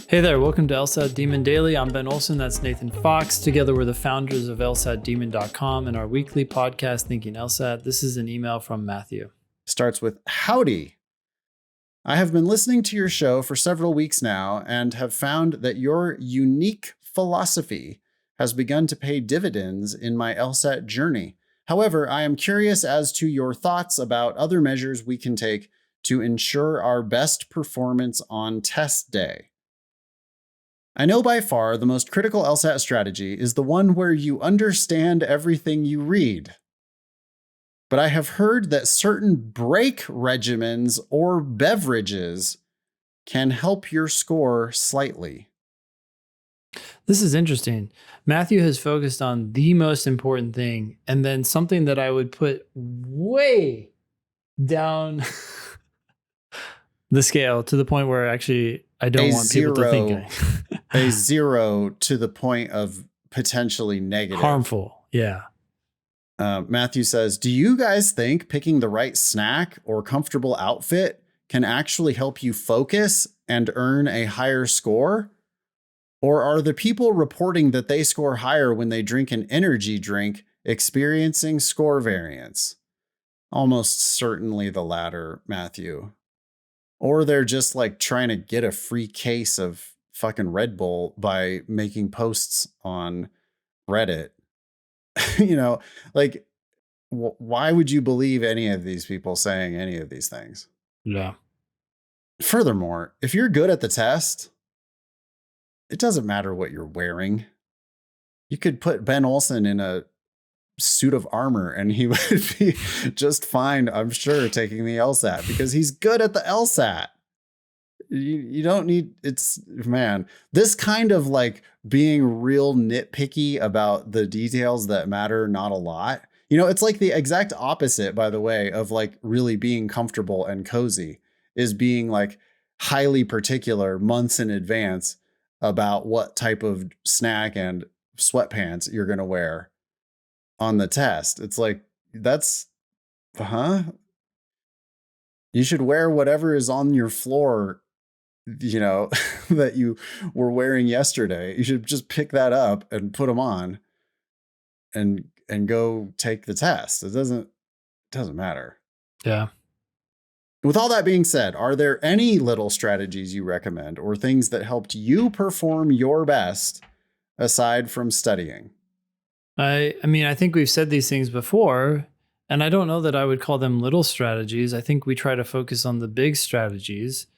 Hey there, welcome to LSAT Demon Daily. I'm Ben Olson, that's Nathan Fox. Together we're the founders of LSATdemon.com and our weekly podcast, Thinking LSAT. This is an email from Matthew. Starts with, howdy. I have been listening to your show for several weeks now and have found that your unique philosophy has begun to pay dividends in my LSAT journey. However, I am curious as to your thoughts about other measures we can take to ensure our best performance on test day. I know by far the most critical LSAT strategy is the one where you understand everything you read. But I have heard that certain break regimens or beverages can help your score slightly. This is interesting. Matthew has focused on the most important thing, and then something that I would put way down the scale to the point where actually I don't want people to think a zero to the point of potentially negative. Harmful, yeah. Matthew says, do you guys think picking the right snack or comfortable outfit can actually help you focus and earn a higher score? Or are the people reporting that they score higher when they drink an energy drink experiencing score variance? Almost certainly the latter, Matthew. Or they're just like trying to get a free case of fucking Red Bull by making posts on Reddit. You know, like, why would you believe any of these people saying any of these things? Yeah. Furthermore, if you're good at the test, it doesn't matter what you're wearing. You could put Ben Olson in a suit of armor and he would be just fine, I'm sure, taking the LSAT because he's good at the LSAT. You don't need, this kind of like being real nitpicky about the details that matter not a lot. You know, it's like the exact opposite, by the way, of like really being comfortable and cozy is being like highly particular months in advance about what type of snack and sweatpants you're going to wear on the test. It's like, you should wear whatever is on your floor, you know, that you were wearing yesterday. You should just pick that up and put them on and go take the test. It doesn't matter. Yeah. With all that being said, are there any little strategies you recommend or things that helped you perform your best aside from studying? I mean, I think we've said these things before, and I don't know that I would call them little strategies. I think we try to focus on the big strategies.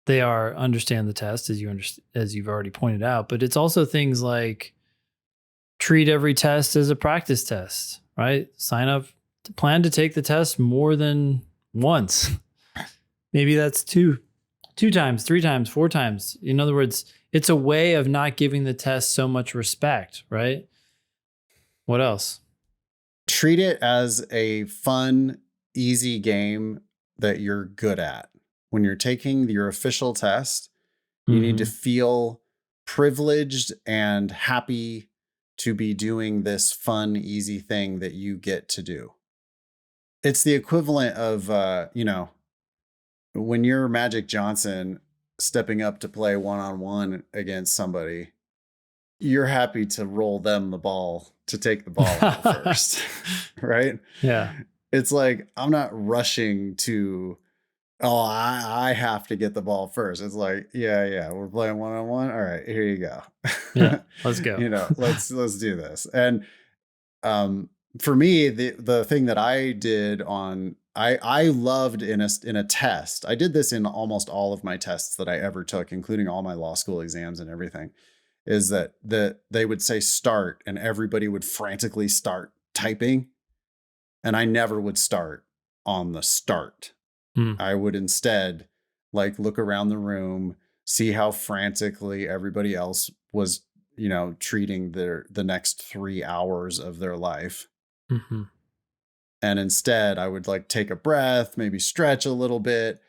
They are understand the test, as you've already pointed out, but it's also things like treat every test as a practice test, right? Sign up to plan to take the test more than once. Maybe that's two times, 3 times, 4 times. In other words, it's a way of not giving the test so much respect, right? What else? Treat it as a fun, easy game that you're good at. When you're taking your official test, you need to feel privileged and happy to be doing this fun, easy thing that you get to do. It's the equivalent of, when you're Magic Johnson stepping up to play one-on-one against somebody, you're happy to roll them the ball, to take the ball out first, right? Yeah. It's like, I'm not rushing to, I have to get the ball first. It's like, yeah, we're playing one-on-one. All right, here you go. Yeah, let's go. Let's do this. And for me, the thing that I did I loved in a test. I did this in almost all of my tests that I ever took, including all my law school exams and everything, is that they would say start and everybody would frantically start typing. And I never would start on the start. I would instead like look around the room, see how frantically everybody else was, treating the next 3 hours of their life. Mm-hmm. And instead I would like take a breath, maybe stretch a little bit,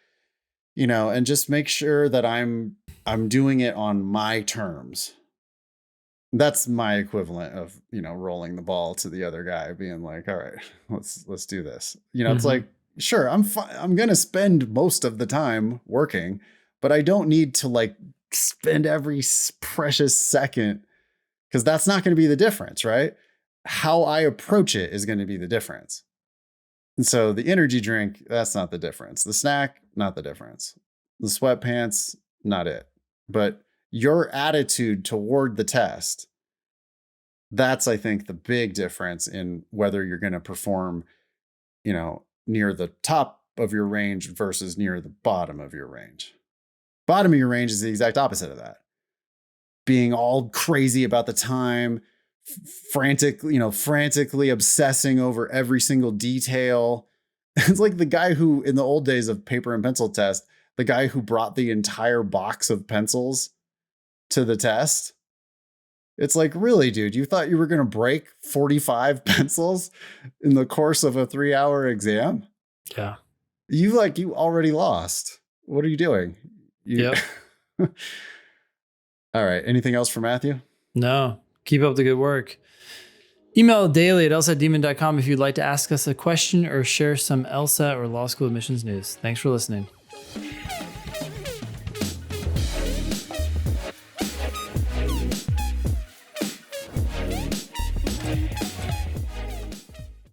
and just make sure that I'm doing it on my terms. That's my equivalent of, rolling the ball to the other guy, being like, all right, let's do this. It's like, sure, I'm going to spend most of the time working, but I don't need to like spend every precious second, because that's not going to be the difference, right? How I approach it is going to be the difference. And so the energy drink, that's not the difference. The snack, not the difference. The sweatpants, not it. But your attitude toward the test, that's, I think, the big difference in whether you're going to perform, near the top of your range versus near the bottom of your range. Bottom of your range is the exact opposite of that. Being all crazy about the time, frantically obsessing over every single detail. It's like the guy who, in the old days of paper and pencil test, the guy who brought the entire box of pencils to the test. It's like, really, dude, you thought you were going to break 45 pencils in the course of a 3-hour exam? Yeah. You already lost. What are you doing? Yep. All right. Anything else for Matthew? No. Keep up the good work. Email daily@lsatdemon.com if you'd like to ask us a question or share some LSAT or law school admissions news. Thanks for listening.